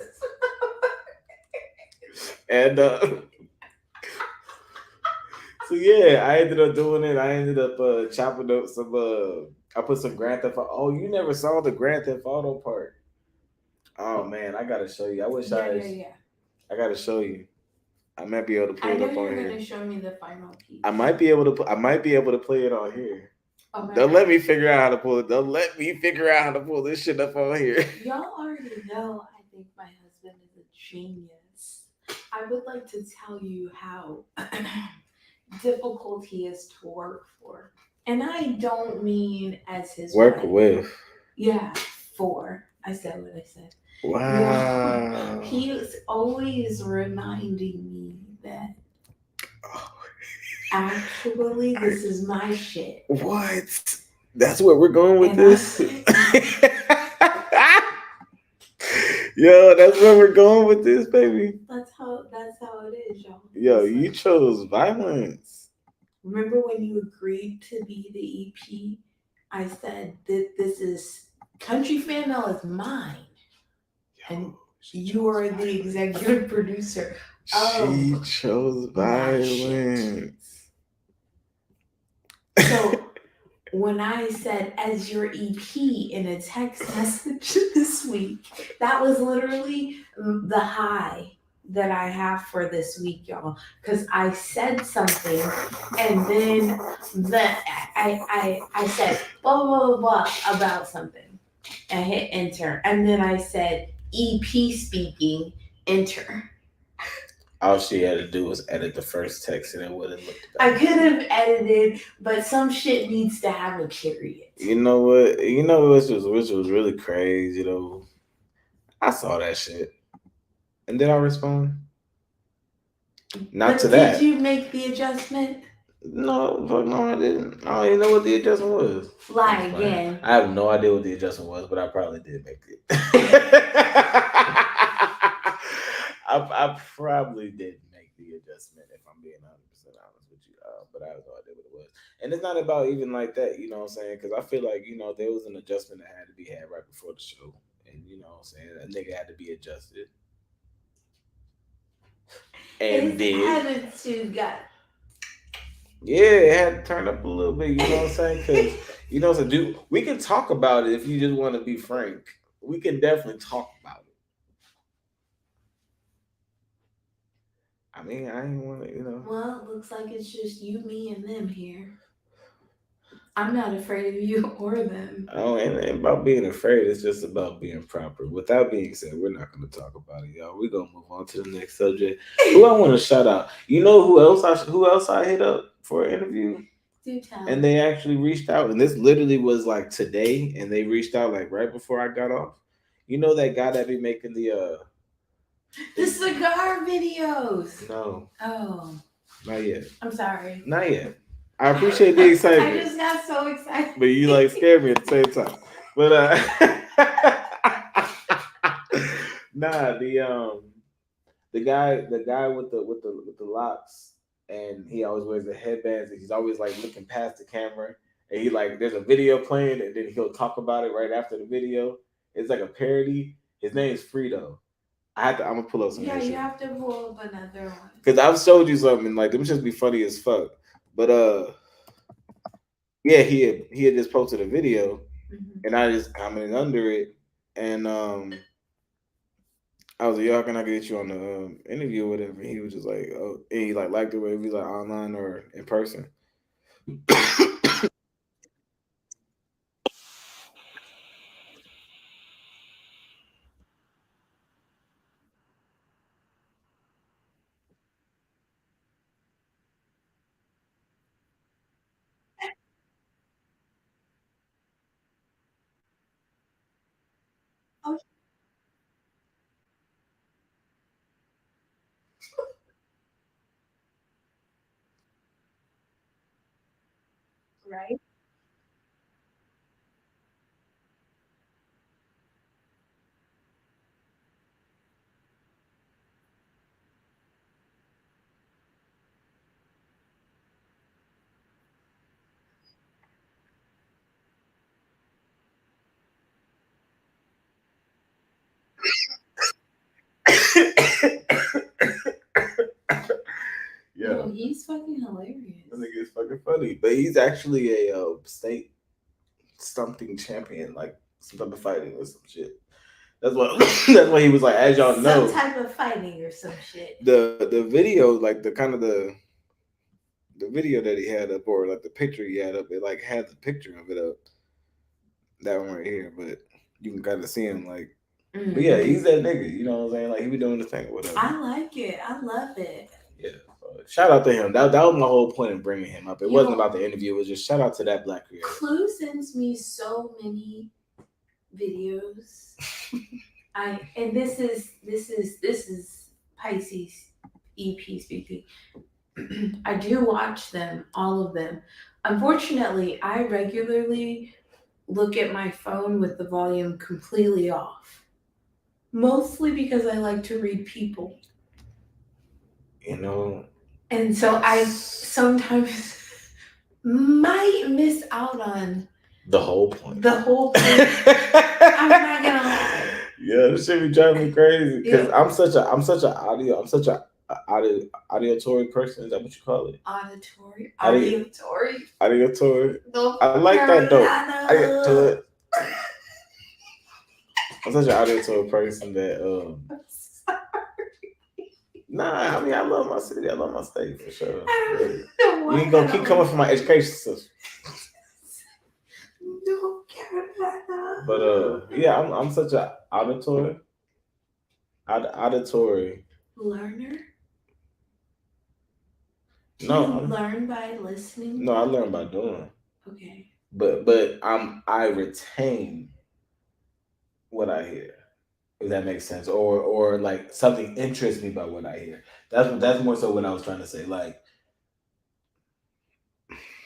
And so yeah, I ended up doing it. I ended up chopping up some I put some Grand Theft Auto. Oh, you never saw the Grand Theft Auto part. Oh man, I gotta show you. I wish I gotta show you. I might be able to pull it up on here. I know you're gonna show me the final piece. I might be able to play it on here. Oh, don't let me figure out how to pull it. Don't let me figure out how to pull this shit up on here. Y'all already know I think my husband is a genius. I would like to tell you how difficult he is to work for. And I don't mean as his work wife. with. Yeah, for. I said what I said. Wow. He is always reminding me that actually this is my shit. What? That's where we're going with this? Yo, that's where we're going with this, baby. That's how it is, y'all. Yo, you chose violence. Remember when you agreed to be the EP? I said that this is Country Fan Mail is mine. And you are the executive producer. She chose violence. So when I said as your EP in a text message this week, that was literally the high that I have for this week, y'all. Because I said something and then I said blah blah blah blah about something. I hit enter and then I said EP speaking, enter. All she had to do was edit the first text and it would have looked better. I could have edited, but some shit needs to have a period. You know what? You know which was really crazy though. I saw that shit. And did I respond? Not but to that. Did you make the adjustment? No, I didn't. I don't even know what the adjustment was. Lie again. I have no idea what the adjustment was, but I probably did make it. I probably did make the adjustment if I'm being 100% honest with you. But I have no idea what it was. And it's not about even like that, you know what I'm saying? Because I feel like, there was an adjustment that had to be had right before the show. And you know what I'm saying? That nigga had to be adjusted. And his did. attitude got. Yeah, it had to turn up a little bit, you know what I'm saying? Because, we can talk about it if you just want to be frank. We can definitely talk about it. I mean, I ain't want to, Well, it looks like it's just you, me, and them here. I'm not afraid of you or them. Oh, and about being afraid, it's just about being proper. With that being said, we're not going to talk about it, y'all. We're going to move on to the next subject. Who I want to shout out? You know who else I hit up for an interview? Do tell. And they actually reached out, and this literally was like today, and they reached out like right before I got off. You know that guy that be making the cigar videos. No. Oh. Not yet. I'm sorry. Not yet. I appreciate the excitement. I just got so excited. But you like scared me at the same time. But nah, the guy with the locks, and he always wears the headbands, and he's always like looking past the camera, and he like there's a video playing, and then he'll talk about it right after the video. It's like a parody. His name is Frito. I'm gonna pull up some. Yeah, you have to pull up another one. Cause I've showed you something like them just be funny as fuck. But yeah, he had just posted a video, and I just commented under it, and I was like, "Yo, how can I get you on the interview or whatever?" And he was just like, "Oh," and he like liked it whether he's like online or in person. Right. Yeah, no, he's fucking hilarious. I think it's fucking funny, but he's actually a state stumping champion, like some type of fighting or some shit. That's what that's what he was like. As y'all know, some type of fighting or some shit. The video, like the kind of the video that he had up, or like the picture he had up, it like had the picture of it up. That one right here, but you can kind of see him like. But yeah, he's that nigga. You know what I'm saying? Like he be doing the thing, whatever. I like it. I love it. Yeah, Shout out to him. That was my whole point in bringing him up. It wasn't about the interview. It was just shout out to that black creator. Clue sends me so many videos. And this is Pisces EP speaking. I do watch them, all of them. Unfortunately, I regularly look at my phone with the volume completely off. Mostly because I like to read people. And so I sometimes might miss out on the whole point. I'm not gonna lie. Yeah, this shit be driving me crazy because I'm such a auditory person. Is that what you call it? Auditory. I like that though. I'm such an auditory person that Nah, I mean I love my city. I love my state for sure. You ain't gonna keep coming from my education system. But yeah, I'm such an auditory learner. No, you learn by listening. No, I learn by doing. Okay. But I retain what I hear. If that makes sense, or like something interests me by what I hear. That's more so what I was trying to say. Like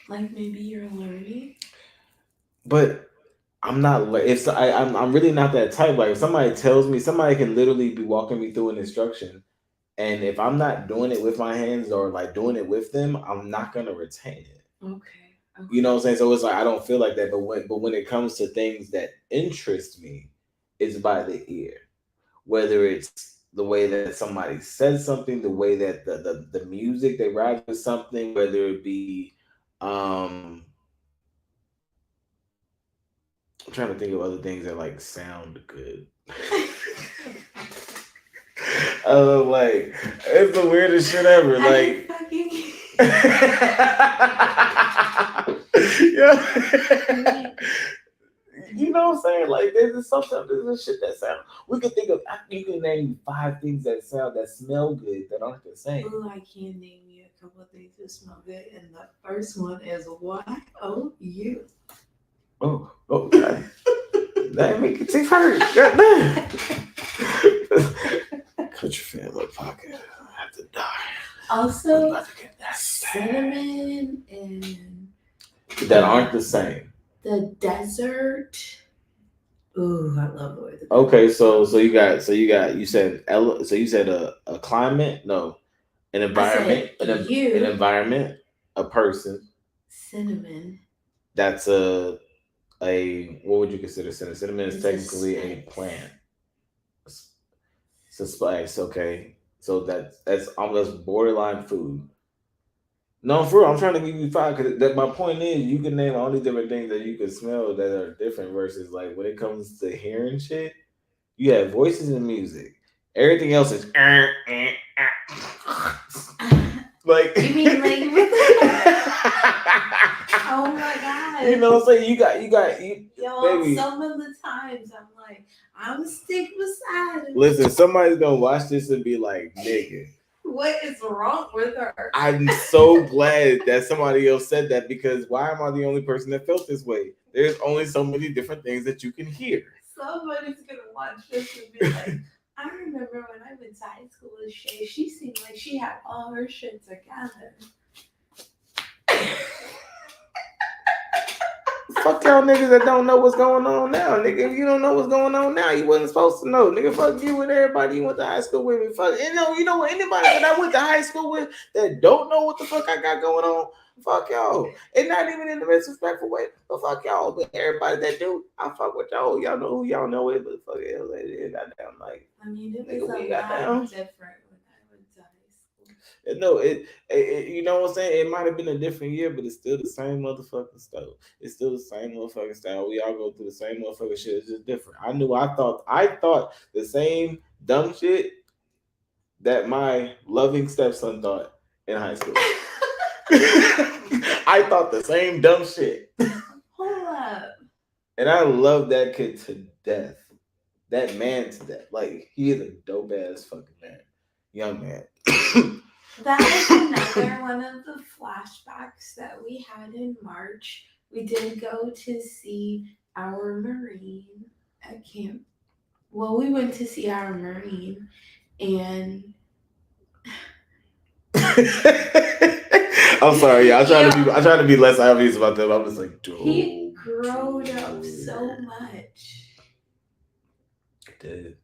maybe you're learning. But I'm not like I'm really not that type. Like if somebody tells me, somebody can literally be walking me through an instruction, and if I'm not doing it with my hands or like doing it with them, I'm not gonna retain it. Okay. You know what I'm saying? So it's like I don't feel like that. But when it comes to things that interest me, it's by the ear. Whether it's the way that somebody says something, the way that the music they ride with something, whether it be I'm trying to think of other things that like sound good. Like it's the weirdest shit ever. Like yeah. You know what I'm saying? Like there's shit that sound. We could think of. You can name 5 things that smell good that aren't the same. Oh, I can name you a couple of things that smell good, and the first one is YOU. Oh, God. That make your teeth hurt. Goddamn. Country family pocket. I have to die. Also, cinnamon and that aren't the same. The desert. Ooh, I love the way. Okay, so you said a climate, no, an environment, an environment, a person. Cinnamon. That's a what would you consider cinnamon? Cinnamon is technically a plant. It's a spice, okay. So that's almost borderline food. No, for real, I'm trying to give you 5 because my point is you can name all these different things that you can smell that are different versus like when it comes to hearing shit, you have voices and music. Everything else is like you mean like oh my God. You know what I'm saying? You got baby. Some of the times I'm like, I'm stick beside him. Listen, somebody's gonna watch this and be like, nigga. What is wrong with her? I'm so glad that somebody else said that because why am I the only person that felt this way? There's only so many different things that you can hear. Somebody's gonna watch this and be like, I remember when I went to high school with Shay, she seemed like she had all her shit together. Fuck y'all niggas that don't know what's going on now. Nigga, if you don't know what's going on now, you wasn't supposed to know. Nigga, fuck you and everybody you went to high school with me. Fuck, you know what? Anybody that I went to high school with that don't know what the fuck I got going on, fuck y'all. And not even in the disrespectful way, but fuck y'all. But everybody that do, I fuck with y'all. Y'all know who y'all know it, but fuck it. Goddamn, like, I mean, it was a lot different. No, it you know what I'm saying? It might have been a different year, but it's still the same motherfucking stuff. It's still the same motherfucking style. We all go through the same motherfucking shit. It's just different. I thought the same dumb shit that my loving stepson thought in high school. I thought the same dumb shit. Hold up. And I love that kid to death. That man to death. Like, he is a dope ass fucking man. Young man. That was another one of the flashbacks that we had in March. We did go to see our Marine at camp. Well, we went to see our Marine, and I'm sorry, yeah. I try to be less obvious about that. I'm just like, he growed up so much. He did.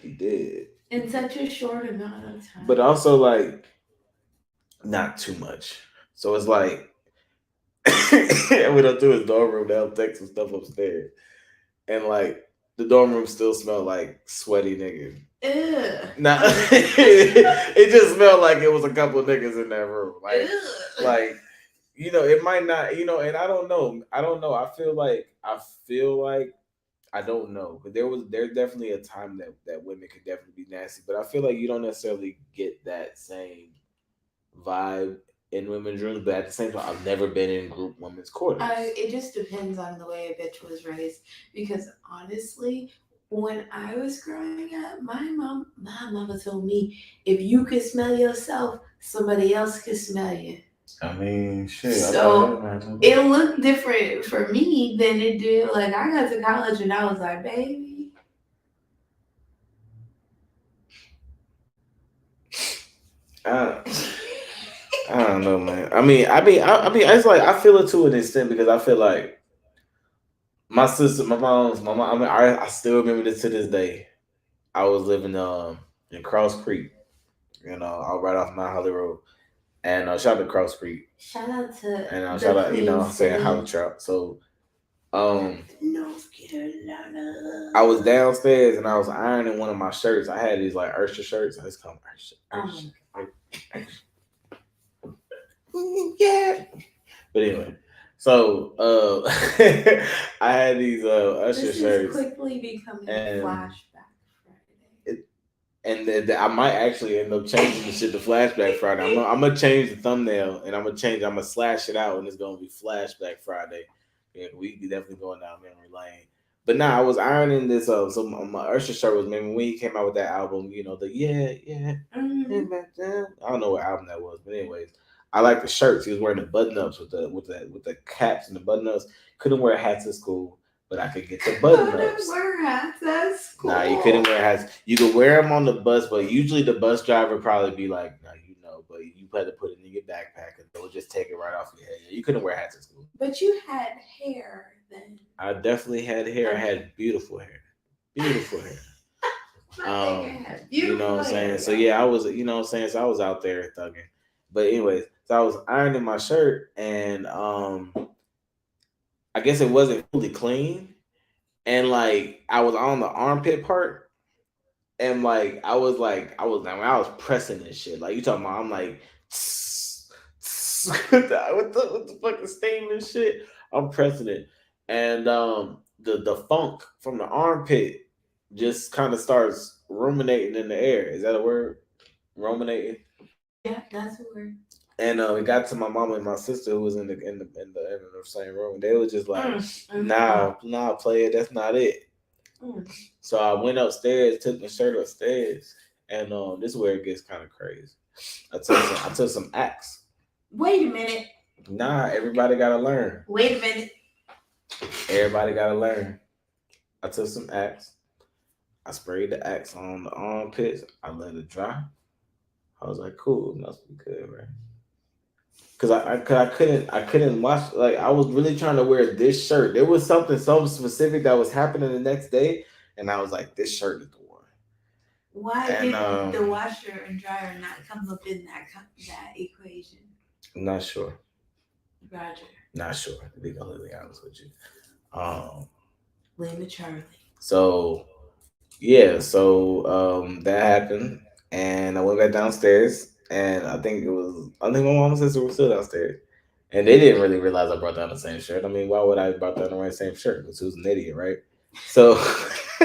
He did. In such a short amount of time. But also like not too much. So it's like we don't do his dorm room, they'll take some stuff upstairs. And like the dorm room still smelled like sweaty niggas. Ugh. Nah, it just smelled like it was a couple of niggas in that room. Like it might not, and I don't know. I feel like I don't know. But there's definitely a time that women could definitely be nasty. But I feel like you don't necessarily get that same vibe in women's rooms. But at the same time, I've never been in group women's quarters. It just depends on the way a bitch was raised. Because honestly, when I was growing up, my mama told me, if you could smell yourself, somebody else could smell you. I mean, shit. So it looked different for me than it did. Like, I got to college and I was like, baby. I don't know, man. I mean, it's like I feel it to an extent because I feel like my sister, my mom. I mean, I still remember this to this day. I was living in Cross Creek, right off Mount Holly Road, and shout out to Cross Creek. Shout out to and shout out, saying Holly Trout. So, North Carolina. I was downstairs and I was ironing one of my shirts. I had these like Ursha shirts. I just call them Ursha. Yeah. But anyway, so I had these Usher shirts. This is quickly becoming a flashback Friday. And I might actually end up changing the shit to Flashback Friday. I'm gonna change the thumbnail and I'm gonna slash it out and it's gonna be Flashback Friday. Yeah, we definitely going down memory lane. But I was ironing this up. So my Usher shirt was maybe when he came out with that album, the Mm-hmm. I don't know what album that was, but anyways, I like the shirts. He was wearing the button ups with the caps and the button ups. Couldn't wear hats at school, but I could get the button ups. Couldn't wear hats at school. Nah, you couldn't wear hats. You could wear them on the bus, but usually the bus driver probably be like, "No, but you had to put it in your backpack and they'll just take it right off your head." You couldn't wear hats at school. But you had hair then. I definitely had hair. I had beautiful hair. Beautiful hair. You know what I'm saying? So yeah, I was, so I was out there thugging. But anyways, so I was ironing my shirt and I guess it wasn't fully clean. And like I was on the armpit part. And like I was pressing this shit. Like you talking about, I'm like with the fucking steam and shit. I'm pressing it. And the funk from the armpit just kind of starts ruminating in the air. Is that a word? Ruminating? Yeah, that's a word. And it got to my mama and my sister who was in the same room. They were just like, nah, player, that's not it. So I went upstairs, took my shirt upstairs, and this is where it gets kind of crazy. I took some Axe. Wait a minute. Nah, everybody gotta learn. Wait a minute. Everybody gotta learn. I took some Axe. I sprayed the Axe on the armpits. I let it dry. I was like, cool, must be good, right? Cause I couldn't watch. Like I was really trying to wear this shirt. There was something so specific that was happening the next day, and I was like, this shirt is the one. Why did the washer and dryer not come up in that equation? I'm not sure. Roger. Not sure, to be completely honest with you. Blame it, Charlie. So yeah, that happened, and I went back downstairs. And I think my mom and sister were still downstairs. And they didn't really realize I brought down the same shirt. I mean, why would I have brought down the same shirt? Because who's an idiot, right? So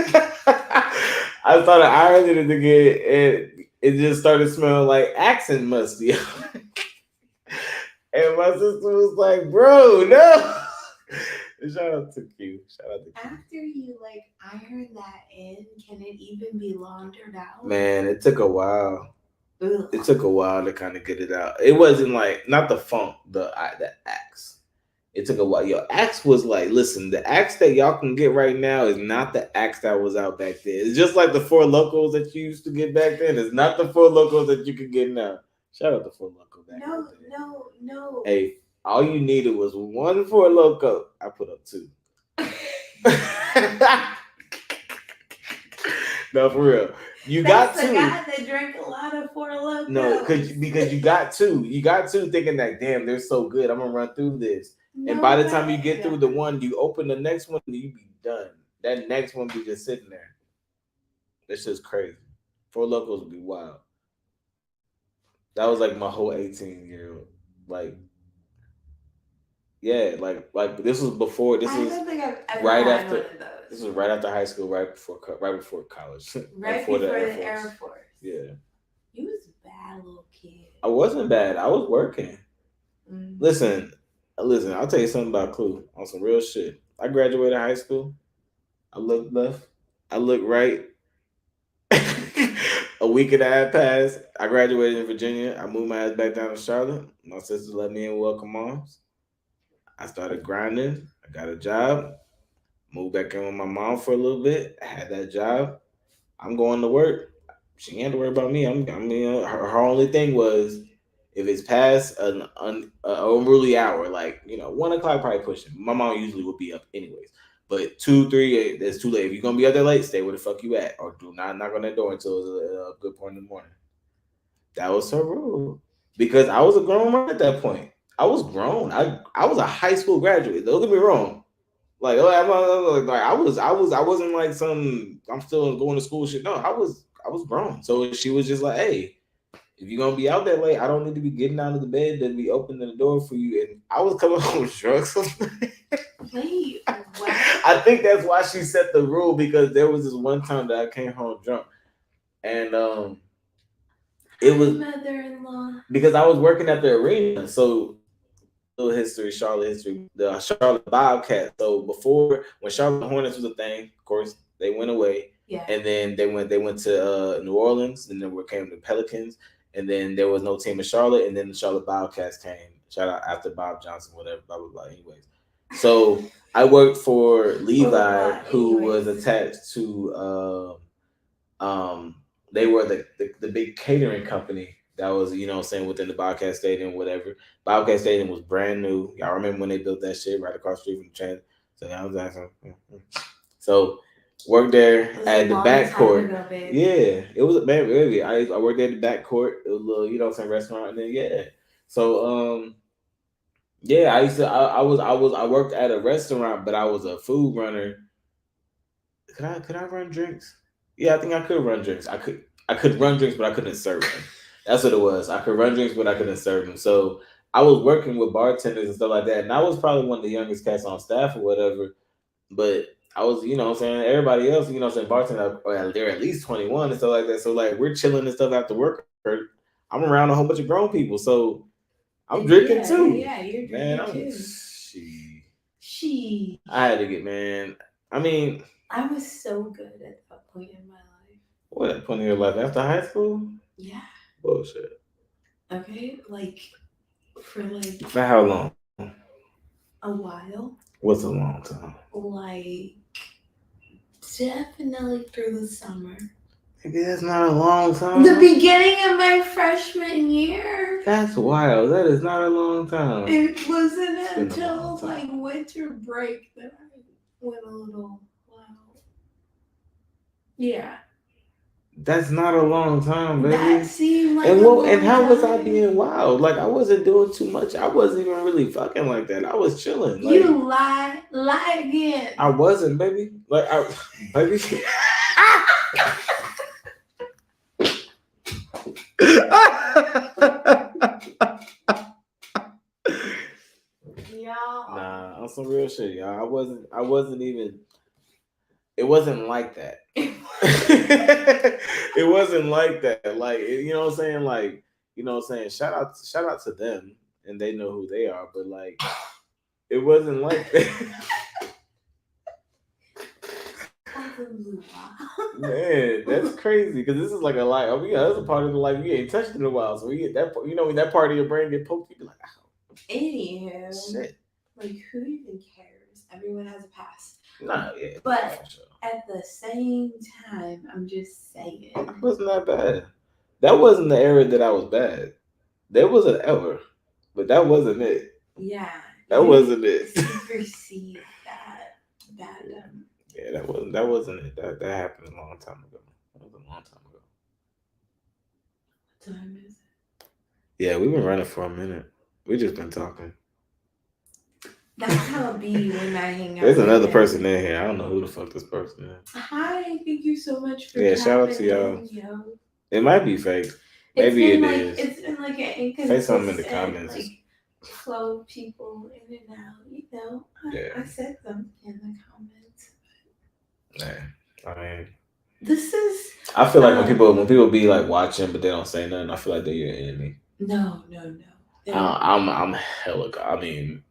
I started ironing it again, and it just started smelling like accent musty. And my sister was like, bro, no. Shout out to Q. After you iron that in, can it even be laundered out? Man, it took a while. Ugh. It took a while to kind of get it out. It wasn't like not the funk, the axe. It took a while. Yo, axe was like, listen, the axe that y'all can get right now is not the axe that was out back then. It's just like the Four Locos that you used to get back then. It's not the Four Locos that you can get now. Shout out to Four Loco back No, then. no. Hey, all you needed was one Four Loco. I put up two. No, for real. That's the guy that drank a lot of Four Locos. No, because you got two. You got two thinking that, damn, they're so good. I'm going to run through this. No, and by the time you get through the one, you open the next one, you be done. That next one be just sitting there. That's just crazy. Four Locos would be wild. That was like my whole 18-year-old. Like, yeah, like this was before. This was right after. This was right after high school, right before college. Right before the Air Force. Yeah. You was a bad little kid. I wasn't bad. I was working. Mm-hmm. Listen. I'll tell you something about Clue on some real shit. I graduated high school. I looked left. I looked right. A week and a half passed. I graduated in Virginia. I moved my ass back down to Charlotte. My sisters let me in welcome moms. I started grinding. I got a job. Moved back in with my mom for a little bit. I had that job. I'm going to work. She ain't had to worry about me. Her only thing was if it's past an unruly hour, like 1 o'clock, probably pushing. My mom usually would be up anyways. But 2, 3, that's too late. If you're gonna be out there late, stay where the fuck you at, or do not knock on that door until it's a good point in the morning. That was her rule because I was a grown man at that point. I was grown. I was a high school graduate. Don't get me wrong. Like, I wasn't like some. I'm still going to school shit. No, I was grown. So she was just like, hey, if you're gonna be out there late, I don't need to be getting out of the bed to be opening the door for you. And I was coming home drunk. Wait, what? I think that's why she set the rule because there was this one time that I came home drunk, and it was mother-in-law because I was working at the arena. So little history, Charlotte history, the Charlotte Bobcats. So before, when Charlotte Hornets was a thing, of course they went away. Yeah. And then they went to New Orleans, and then came the Pelicans, and then there was no team in Charlotte, and then the Charlotte Bobcats came. Shout out after Bob Johnson, whatever, blah blah blah. Anyways, so I worked for Levi, who was attached to they were the big catering company that was, within the Bobcat Stadium, whatever. Bobcat Stadium was brand new. Y'all remember when they built that shit right across the street from the train? So I was asking. So worked there at the back court. Yeah, it was baby. I worked there at the back court. It was a little, restaurant, and then yeah. So yeah, I worked at a restaurant, but I was a food runner. Could I run drinks? Yeah, I think I could run drinks. I could run drinks, but I couldn't serve them. That's what it was. I could run drinks, but I couldn't serve them. So I was working with bartenders and stuff like that. And I was probably one of the youngest cats on staff or whatever. But I was, everybody else, bartender, they're at least 21 and stuff like that. So like we're chilling and stuff after work. I'm around a whole bunch of grown people. So I'm drinking too. Yeah, you're drinking too. She. I had to get, man. I mean, I was so good at that point in my life. What point in your life? After high school? Yeah. Bullshit. Okay, for how long? A while. What's a long time? Definitely through the summer. Maybe that's not a long time. The beginning of my freshman year. That's wild. That is not a long time. It wasn't until winter break that I went a little wild. Yeah. That's not a long time, baby. That seemed like and how was I being wild? Like I wasn't doing too much. I wasn't even really fucking like that. I was chilling. Like, you lie again. I wasn't, baby. Baby. Y'all. Nah, on some real shit, y'all. I wasn't even. It wasn't like that. It wasn't like that. Like, you know what I'm saying? Like, you know what I'm saying? Shout out to them, and they know who they are. But like, it wasn't like that. Man, that's crazy because this is like a lie. Oh yeah, that's a part of the life you ain't touched in a while. So we get that. When that part of your brain get poked, you be like, oh. Anywho, shit. Like who even cares? Everyone has a past. Nah, yeah. But for sure. At the same time, I'm just saying. It wasn't that bad. That wasn't the era that I was bad. There was an era, but that wasn't it. Yeah. That wasn't it. Supersede that. Yeah, that wasn't it. That happened a long time ago. That was a long time ago. What time is it? Yeah, we've been running for a minute. We just been talking. That's how it be when I hang out. There's another person in here. I don't know who the fuck this person is. Hi, thank you so much for shout out to y'all. Yo. It might be fake. Maybe it is. It's been like an inconsistent. Say something in the comments. Flow of people in and out. I said them in the comments. Yeah, I mean, this is. I feel like when people be like watching, but they don't say nothing, I feel like they're your enemy. No. I'm hella. I mean,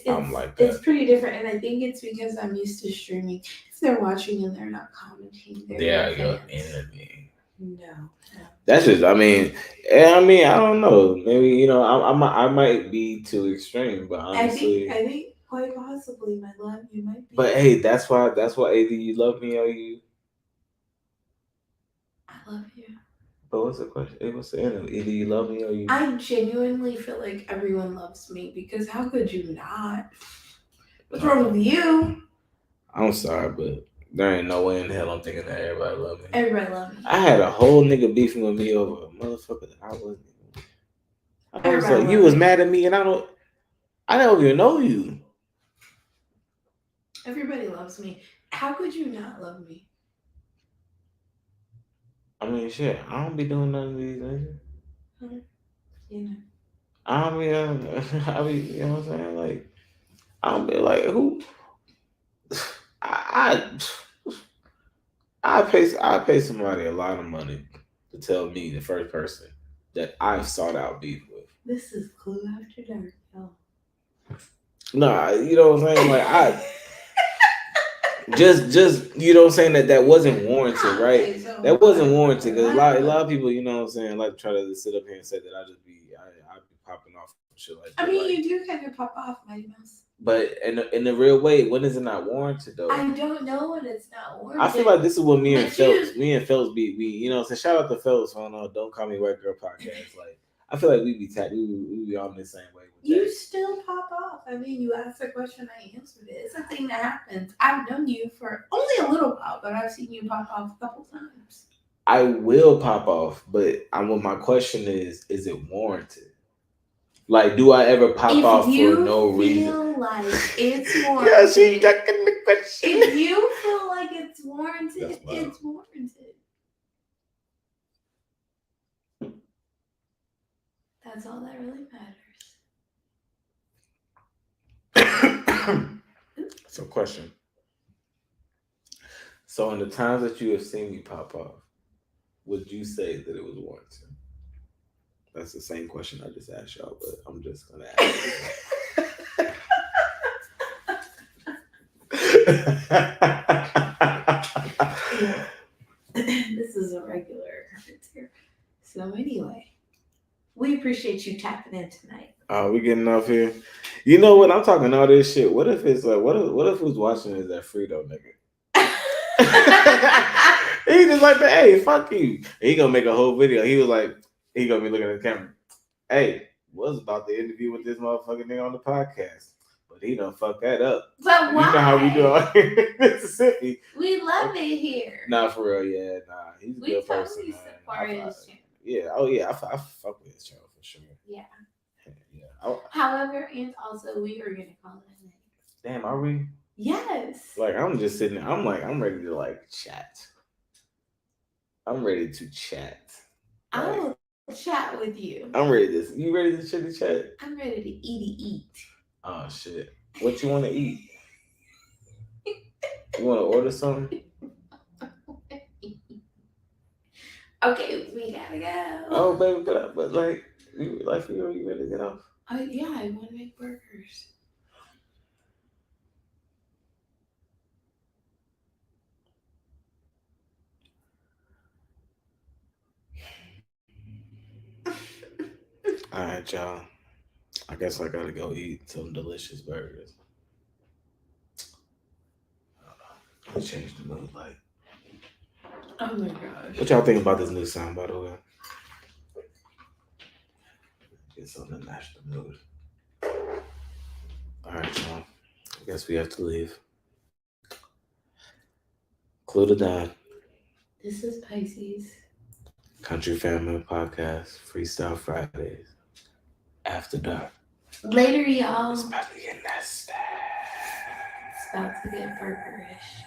I'm like that. It's pretty different, and I think it's because I'm used to streaming. If they're watching and they're not commenting, they're your enemy. No. That's just. I mean, I don't know. Maybe I might be too extreme, but honestly, I think quite possibly, my love, you might be. But hey, that's why. Either you love me or you. I love you. But what's the question? What's the end? Either you love me or you. I genuinely feel like everyone loves me because how could you not? What's wrong with you? I'm sorry, but there ain't no way in hell I'm thinking that everybody love me. Everybody love me. I had a whole nigga beefing with me over a motherfucker that I wasn't. I was like, you was mad at me, and I don't even know you. Everybody loves me. How could you not love me? I mean, shit, I don't be doing none of these things. I mean, I be, you know what I'm saying? Like, I don't be like, who? I pay somebody a lot of money to tell me, the first person, that I've sought out beef with. This is Clue After Dark, y'all. Nah, you know what I'm saying? Like, I just you know what I'm saying, that wasn't warranted, right? That wasn't warranted because a lot of people, you know what I'm saying, like try to sit up here and say that I be popping off and shit like that. I mean, you do kind of pop off, Mighty Mouse. But in the real way, when is it not warranted though? I don't know when it's not warranted. I feel like this is what me and Phelps be you know. So shout out to Phelps on Don't Call Me White Girl podcast. Like, I feel like we be on the same way. You still pop off. I mean, you asked a question, I answered it. It's a thing that happens. I've known you for only a little while, but I've seen you pop off a couple times. I will pop off, but my question is it warranted? Like, do I ever pop off for no reason? If you feel like it's warranted. Yeah, she got the question. If you feel like it's warranted, it's warranted. That's all that really matters. So, question. So, in the times that you have seen me pop off, would you say that it was warranted? That's the same question I just asked y'all, but I'm just gonna ask. This is a regular occurrence here. So anyway, we appreciate you tapping in tonight. We getting off here. You know what? I'm talking all this shit. What if it's like, what if who's watching is that Freestyle nigga? He just like, hey, fuck you. He gonna make a whole video. He was like, he gonna be looking at the camera. Hey, was about to interview with this motherfucking nigga on the podcast, but he done fucked that up. But why? You know how we do out here in Mississippi. We love it here. Nah, for real, yeah, nah. He's a good person. Yeah, oh yeah, I fuck with his channel for sure. Yeah. Yeah. However, and also we are gonna call it a night. Damn, are we? Yes. Like, I'm just sitting there. I'm like, I'm ready to like chat. I'm ready to chat. I will chat with you. I'm ready to. You ready to chitty chat? I'm ready to eat. Oh shit! What you want to eat? You want to order something? Okay, we gotta go. Oh baby, but like, you ready to get off? Yeah, I want to make burgers. All right, y'all. I guess I gotta go eat some delicious burgers. Let me change the mood light. Oh my gosh. What y'all think about this new sound, by the way? Get something to match the mood. All right, y'all. I guess we have to leave. KlueDaDon. This is Pisces. Country Family Podcast. Freestyle Fridays. After dark. Later, y'all. It's about to get nasty. It's about to get burgerish.